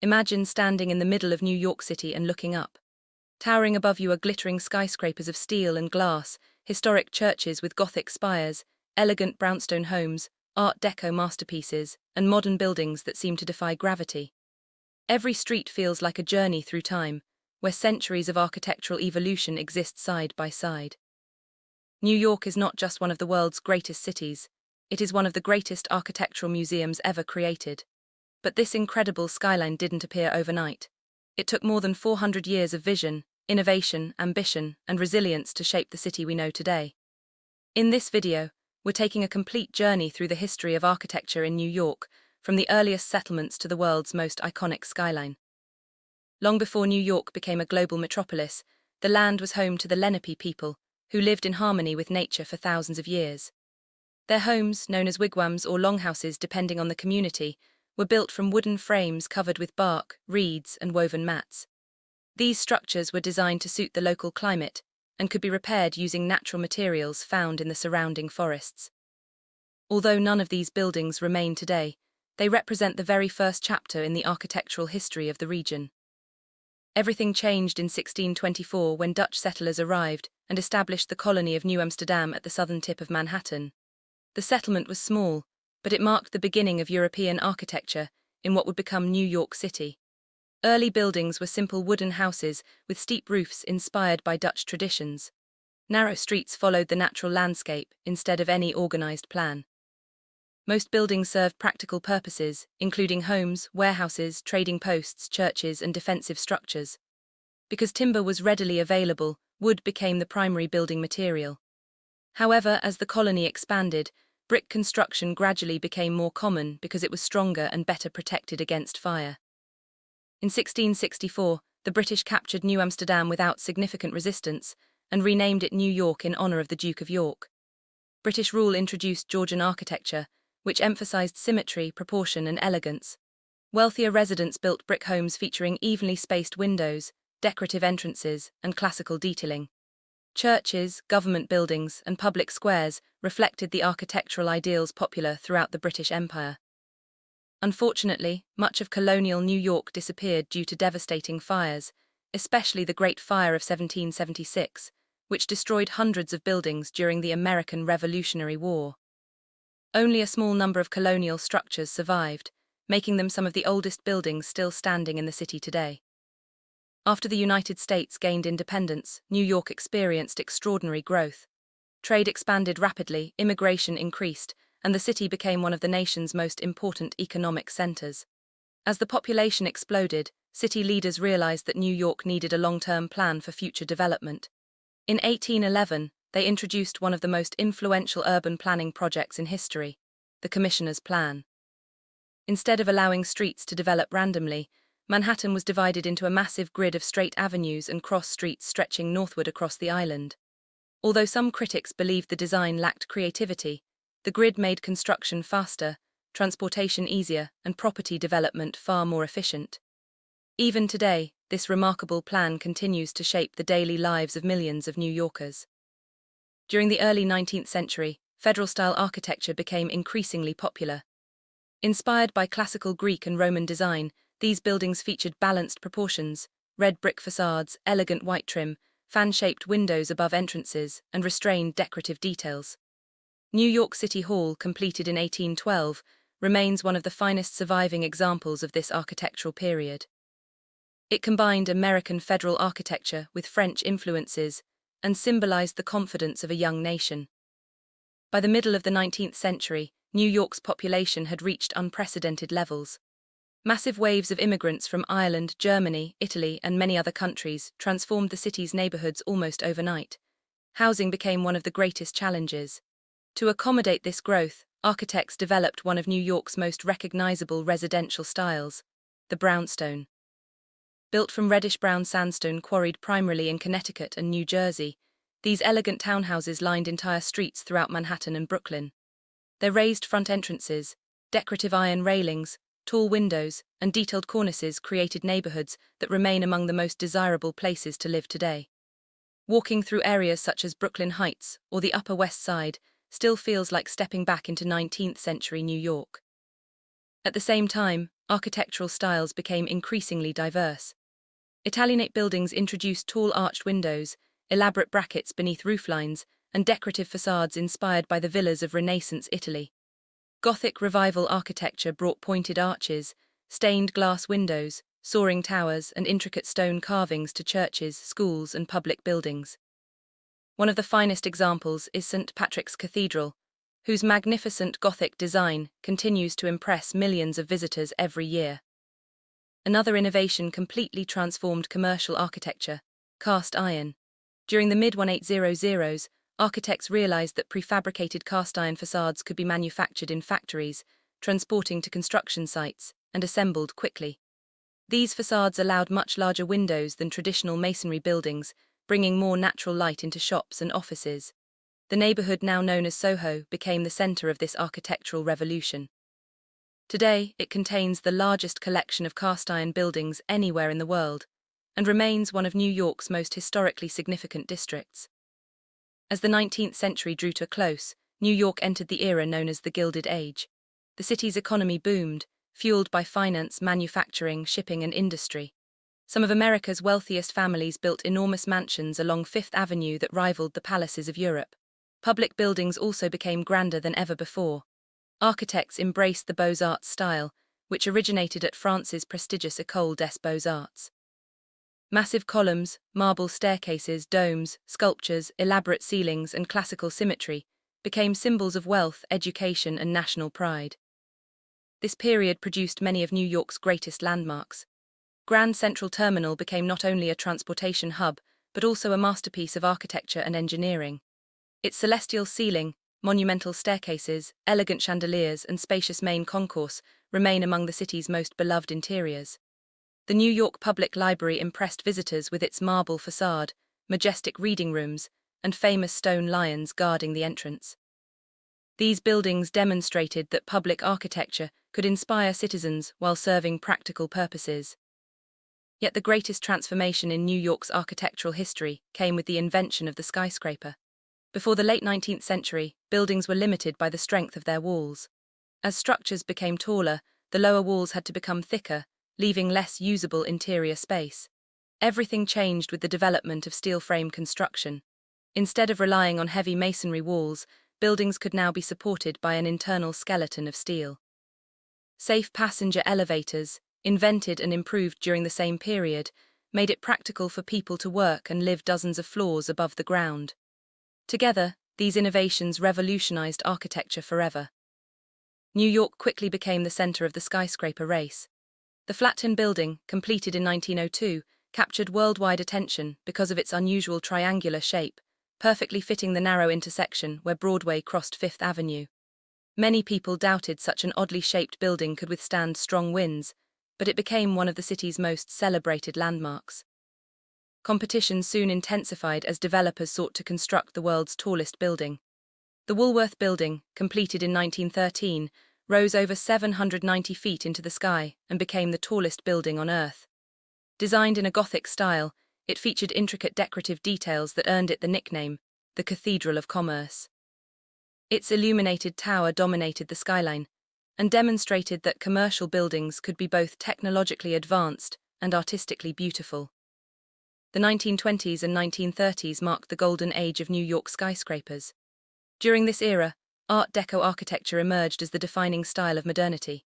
Imagine standing in the middle of New York City and looking up. Towering above you are glittering skyscrapers of steel and glass, historic churches with Gothic spires, elegant brownstone homes, Art Deco masterpieces, and modern buildings that seem to defy gravity. Every street feels like a journey through time, where centuries of architectural evolution exist side by side. New York is not just one of the world's greatest cities, it is one of the greatest architectural museums ever created. But this incredible skyline didn't appear overnight. It took more than 400 years of vision, innovation, ambition, and resilience to shape the city we know today. In this video, we're taking a complete journey through the history of architecture in New York, from the earliest settlements to the world's most iconic skyline. Long before New York became a global metropolis, the land was home to the Lenape people, who lived in harmony with nature for thousands of years. Their homes, known as wigwams or longhouses depending on the community, were built from wooden frames covered with bark, reeds, and woven mats. These structures were designed to suit the local climate and could be repaired using natural materials found in the surrounding forests. Although none of these buildings remain today, they represent the very first chapter in the architectural history of the region. Everything changed in 1624 when Dutch settlers arrived and established the colony of New Amsterdam at the southern tip of Manhattan. The settlement was small, but it marked the beginning of European architecture in what would become New York City. Early buildings were simple wooden houses with steep roofs inspired by Dutch traditions. Narrow streets followed the natural landscape instead of any organized plan. Most buildings served practical purposes, including homes, warehouses, trading posts, churches, and defensive structures. Because timber was readily available, wood became the primary building material. However, as the colony expanded, brick construction gradually became more common because it was stronger and better protected against fire. In 1664, the British captured New Amsterdam without significant resistance and renamed it New York in honor of the Duke of York. British rule introduced Georgian architecture, which emphasized symmetry, proportion, and elegance. Wealthier residents built brick homes featuring evenly spaced windows, decorative entrances, and classical detailing. Churches, government buildings, and public squares reflected the architectural ideals popular throughout the British Empire. Unfortunately, much of colonial New York disappeared due to devastating fires, especially the Great Fire of 1776, which destroyed hundreds of buildings during the American Revolutionary War. Only a small number of colonial structures survived, making them some of the oldest buildings still standing in the city today. After the United States gained independence, New York experienced extraordinary growth. Trade expanded rapidly, immigration increased, and the city became one of the nation's most important economic centers. As the population exploded, city leaders realized that New York needed a long-term plan for future development. In 1811, they introduced one of the most influential urban planning projects in history, the Commissioner's Plan. Instead of allowing streets to develop randomly, Manhattan was divided into a massive grid of straight avenues and cross streets stretching northward across the island. Although some critics believed the design lacked creativity, the grid made construction faster, transportation easier, and property development far more efficient. Even today, this remarkable plan continues to shape the daily lives of millions of New Yorkers. During the early 19th century, federal-style architecture became increasingly popular. Inspired by classical Greek and Roman design, these buildings featured balanced proportions, red brick facades, elegant white trim, fan-shaped windows above entrances, and restrained decorative details. New York City Hall, completed in 1812, remains one of the finest surviving examples of this architectural period. It combined American federal architecture with French influences and symbolized the confidence of a young nation. By the middle of the 19th century, New York's population had reached unprecedented levels. Massive waves of immigrants from Ireland, Germany, Italy, and many other countries transformed the city's neighborhoods almost overnight. Housing became one of the greatest challenges. To accommodate this growth, architects developed one of New York's most recognizable residential styles, the brownstone. Built from reddish-brown sandstone quarried primarily in Connecticut and New Jersey, these elegant townhouses lined entire streets throughout Manhattan and Brooklyn. Their raised front entrances, decorative iron railings, tall windows, and detailed cornices created neighborhoods that remain among the most desirable places to live today. Walking through areas such as Brooklyn Heights or the Upper West Side still feels like stepping back into 19th century New York. At the same time, architectural styles became increasingly diverse. Italianate buildings introduced tall arched windows, elaborate brackets beneath rooflines, and decorative facades inspired by the villas of Renaissance Italy. Gothic Revival architecture brought pointed arches, stained glass windows, soaring towers, and intricate stone carvings to churches, schools, and public buildings. One of the finest examples is St. Patrick's Cathedral, whose magnificent Gothic design continues to impress millions of visitors every year. Another innovation completely transformed commercial architecture: cast iron. During the mid-1800s, architects realized that prefabricated cast iron facades could be manufactured in factories, transporting to construction sites, and assembled quickly. These facades allowed much larger windows than traditional masonry buildings, bringing more natural light into shops and offices. The neighborhood now known as Soho became the center of this architectural revolution. Today, it contains the largest collection of cast iron buildings anywhere in the world, and remains one of New York's most historically significant districts. As the 19th century drew to a close, New York entered the era known as the Gilded Age. The city's economy boomed, fueled by finance, manufacturing, shipping, and industry. Some of America's wealthiest families built enormous mansions along Fifth Avenue that rivaled the palaces of Europe. Public buildings also became grander than ever before. Architects embraced the Beaux-Arts style, which originated at France's prestigious École des Beaux-Arts. Massive columns, marble staircases, domes, sculptures, elaborate ceilings, and classical symmetry became symbols of wealth, education, and national pride. This period produced many of New York's greatest landmarks. Grand Central Terminal became not only a transportation hub, but also a masterpiece of architecture and engineering. Its celestial ceiling, monumental staircases, elegant chandeliers, and spacious main concourse remain among the city's most beloved interiors. The New York Public Library impressed visitors with its marble facade, majestic reading rooms, and famous stone lions guarding the entrance. These buildings demonstrated that public architecture could inspire citizens while serving practical purposes. Yet the greatest transformation in New York's architectural history came with the invention of the skyscraper. Before the late 19th century, buildings were limited by the strength of their walls. As structures became taller, the lower walls had to become thicker, leaving less usable interior space. Everything changed with the development of steel frame construction. Instead of relying on heavy masonry walls, buildings could now be supported by an internal skeleton of steel. Safe passenger elevators, invented and improved during the same period, made it practical for people to work and live dozens of floors above the ground. Together, these innovations revolutionized architecture forever. New York quickly became the center of the skyscraper race. The Flatiron Building, completed in 1902, captured worldwide attention because of its unusual triangular shape, perfectly fitting the narrow intersection where Broadway crossed Fifth Avenue. Many people doubted such an oddly shaped building could withstand strong winds, but it became one of the city's most celebrated landmarks. Competition soon intensified as developers sought to construct the world's tallest building. The Woolworth Building, completed in 1913, rose over 790 feet into the sky and became the tallest building on Earth. Designed in a Gothic style, it featured intricate decorative details that earned it the nickname, the Cathedral of Commerce. Its illuminated tower dominated the skyline and demonstrated that commercial buildings could be both technologically advanced and artistically beautiful. The 1920s and 1930s marked the golden age of New York skyscrapers. During this era, Art Deco architecture emerged as the defining style of modernity.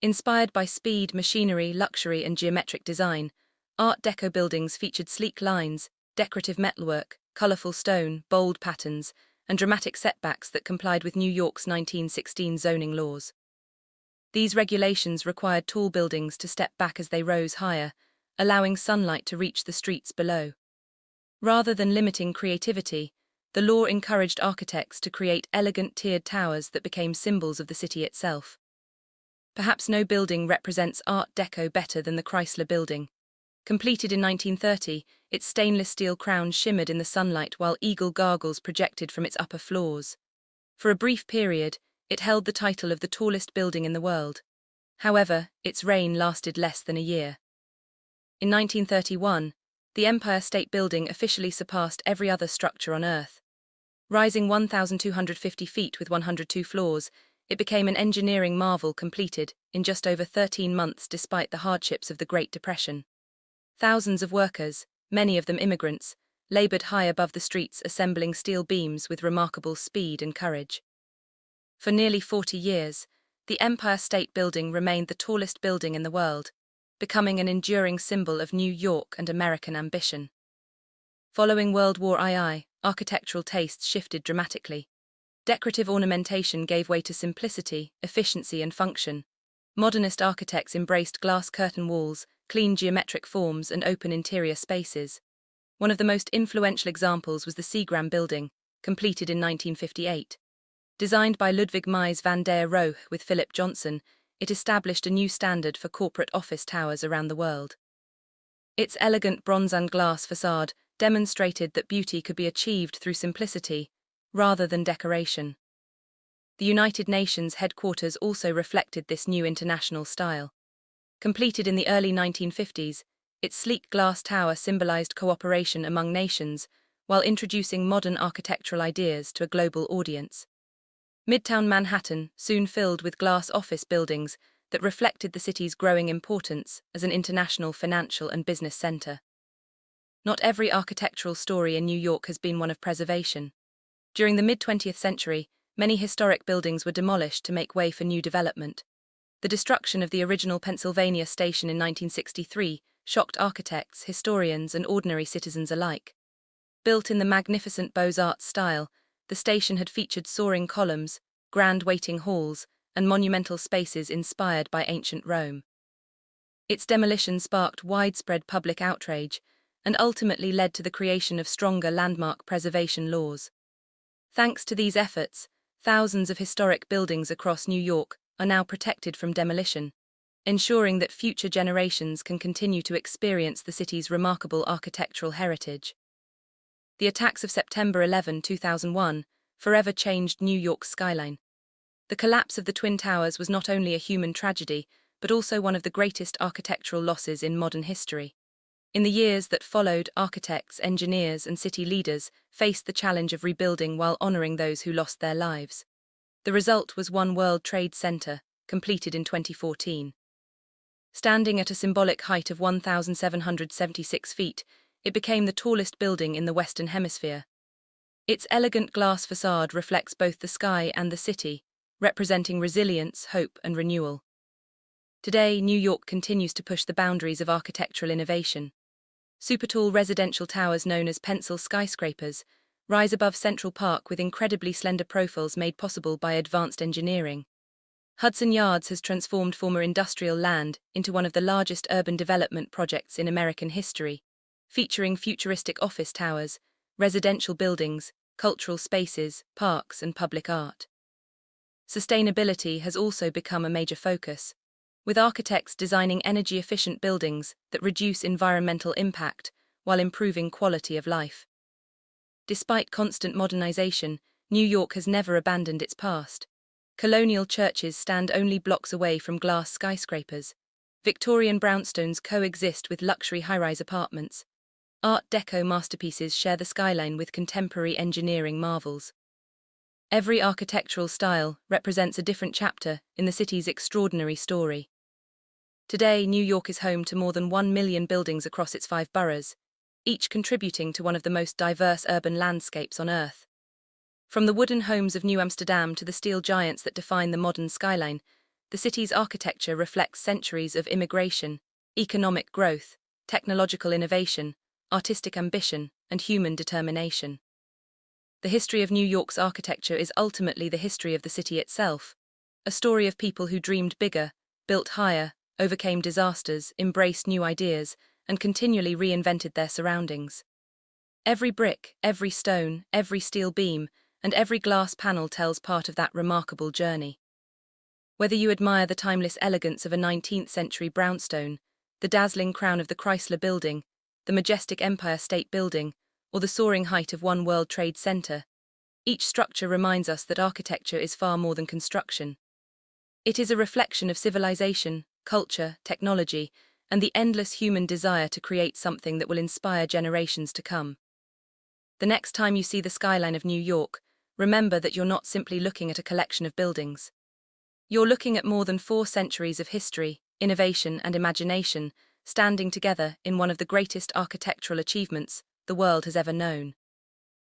Inspired by speed, machinery, luxury, and geometric design, Art Deco buildings featured sleek lines, decorative metalwork, colorful stone, bold patterns, and dramatic setbacks that complied with New York's 1916 zoning laws. These regulations required tall buildings to step back as they rose higher, allowing sunlight to reach the streets below. Rather than limiting creativity, the law encouraged architects to create elegant tiered towers that became symbols of the city itself. Perhaps no building represents Art Deco better than the Chrysler Building. Completed in 1930, its stainless steel crown shimmered in the sunlight while eagle gargoyles projected from its upper floors. For a brief period, it held the title of the tallest building in the world. However, its reign lasted less than a year. In 1931, the Empire State Building officially surpassed every other structure on Earth. Rising 1,250 feet with 102 floors, It became an engineering marvel completed in just over 13 months despite the hardships of the Great Depression. Thousands of workers, many of them immigrants, labored high above the streets assembling steel beams with remarkable speed and courage. For nearly 40 years, the Empire State Building remained the tallest building in the world, becoming an enduring symbol of New York and American ambition. Following World War II, architectural tastes shifted dramatically. Decorative ornamentation gave way to simplicity, efficiency, and function. Modernist architects embraced glass curtain walls, clean geometric forms, and open interior spaces. One of the most influential examples was the Seagram Building, completed in 1958. Designed by Ludwig Mies van der Rohe with Philip Johnson, it established a new standard for corporate office towers around the world. Its elegant bronze and glass facade demonstrated that beauty could be achieved through simplicity, rather than decoration. The United Nations headquarters also reflected this new international style. Completed in the early 1950s, its sleek glass tower symbolized cooperation among nations while introducing modern architectural ideas to a global audience. Midtown Manhattan soon filled with glass office buildings that reflected the city's growing importance as an international financial and business center. Not every architectural story in New York has been one of preservation. During the mid-20th century, many historic buildings were demolished to make way for new development. The destruction of the original Pennsylvania station in 1963 shocked architects, historians, and ordinary citizens alike. Built in the magnificent Beaux-Arts style, the station had featured soaring columns, grand waiting halls, and monumental spaces inspired by ancient Rome. Its demolition sparked widespread public outrage and ultimately led to the creation of stronger landmark preservation laws. Thanks to these efforts, thousands of historic buildings across New York are now protected from demolition, ensuring that future generations can continue to experience the city's remarkable architectural heritage. The attacks of September 11, 2001, forever changed New York's skyline. The collapse of the Twin Towers was not only a human tragedy, but also one of the greatest architectural losses in modern history. In the years that followed, architects, engineers, and city leaders faced the challenge of rebuilding while honoring those who lost their lives. The result was One World Trade Center, completed in 2014. Standing at a symbolic height of 1,776 feet, it became the tallest building in the Western Hemisphere. Its elegant glass facade reflects both the sky and the city, representing resilience, hope, and renewal. Today, New York continues to push the boundaries of architectural innovation. Super-tall residential towers known as pencil skyscrapers rise above Central Park with incredibly slender profiles made possible by advanced engineering. Hudson Yards has transformed former industrial land into one of the largest urban development projects in American history, featuring futuristic office towers, residential buildings, cultural spaces, parks, and public art. Sustainability has also become a major focus, with architects designing energy-efficient buildings that reduce environmental impact while improving quality of life. Despite constant modernization, New York has never abandoned its past. Colonial churches stand only blocks away from glass skyscrapers. Victorian brownstones coexist with luxury high-rise apartments. Art Deco masterpieces share the skyline with contemporary engineering marvels. Every architectural style represents a different chapter in the city's extraordinary story. Today, New York is home to more than 1 million buildings across its 5 boroughs, each contributing to one of the most diverse urban landscapes on Earth. From the wooden homes of New Amsterdam to the steel giants that define the modern skyline, the city's architecture reflects centuries of immigration, economic growth, technological innovation, artistic ambition, and human determination. The history of New York's architecture is ultimately the history of the city itself, a story of people who dreamed bigger, built higher, overcame disasters, embraced new ideas, and continually reinvented their surroundings. Every brick, every stone, every steel beam, and every glass panel tells part of that remarkable journey. Whether you admire the timeless elegance of a 19th-century brownstone, the dazzling crown of the Chrysler Building, the majestic Empire State Building, or the soaring height of One World Trade Center, each structure reminds us that architecture is far more than construction. It is a reflection of civilization, culture, technology, and the endless human desire to create something that will inspire generations to come. The next time you see the skyline of New York, remember that you're not simply looking at a collection of buildings. You're looking at more than 4 centuries of history, innovation, and imagination, standing together in one of the greatest architectural achievements the world has ever known.